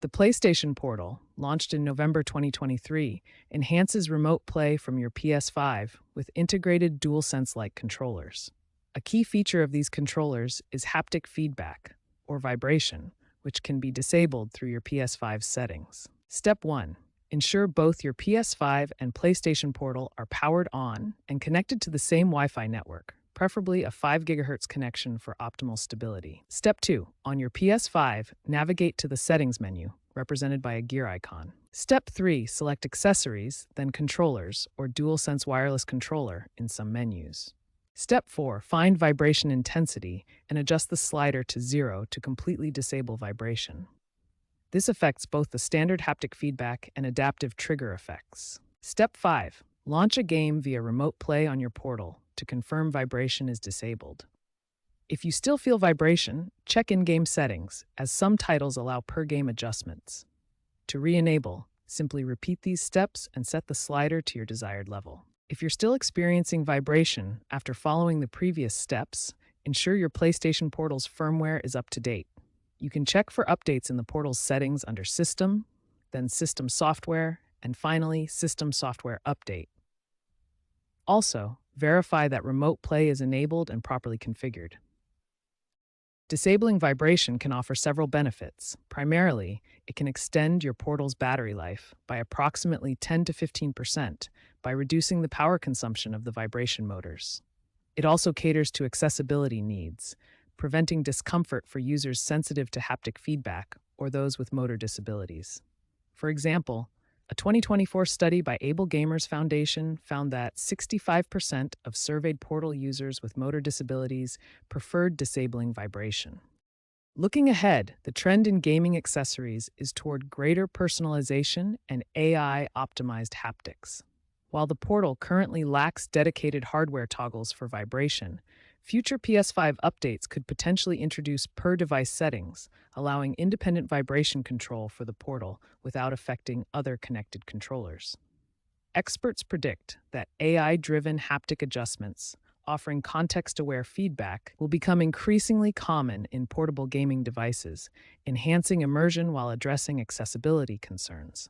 The PlayStation Portal, launched in November 2023, enhances remote play from your PS5 with integrated DualSense-like controllers. A key feature of these controllers is haptic feedback, or vibration, which can be disabled through your PS5 settings. Step 1. Ensure both your PS5 and PlayStation Portal are powered on and connected to the same Wi-Fi network, preferably a 5 GHz connection for optimal stability. Step 2. On your PS5, navigate to the Settings menu, represented by a gear icon. Step 3. Select Accessories, then Controllers, or DualSense Wireless Controller in some menus. Step 4. Find vibration intensity and adjust the slider to 0 to completely disable vibration. This affects both the standard haptic feedback and adaptive trigger effects. Step 5. Launch a game via remote play on your portal to confirm vibration is disabled. If you still feel vibration, check in-game settings, as some titles allow per-game adjustments. To re-enable, simply repeat these steps and set the slider to your desired level. If you're still experiencing vibration after following the previous steps, ensure your PlayStation Portal's firmware is up to date. You can check for updates in the portal's settings under System, then System Software, and finally System Software Update. Also, verify that remote play is enabled and properly configured. Disabling vibration can offer several benefits. Primarily, it can extend your portal's battery life by approximately 10 to 15% by reducing the power consumption of the vibration motors. It also caters to accessibility needs, preventing discomfort for users sensitive to haptic feedback or those with motor disabilities. For example, a 2024 study by Able Gamers Foundation found that 65% of surveyed portal users with motor disabilities preferred disabling vibration. Looking ahead, the trend in gaming accessories is toward greater personalization and AI-optimized haptics. While the portal currently lacks dedicated hardware toggles for vibration, future PS5 updates could potentially introduce per-device settings, allowing independent vibration control for the portal without affecting other connected controllers. Experts predict that AI-driven haptic adjustments, offering context-aware feedback, will become increasingly common in portable gaming devices, enhancing immersion while addressing accessibility concerns.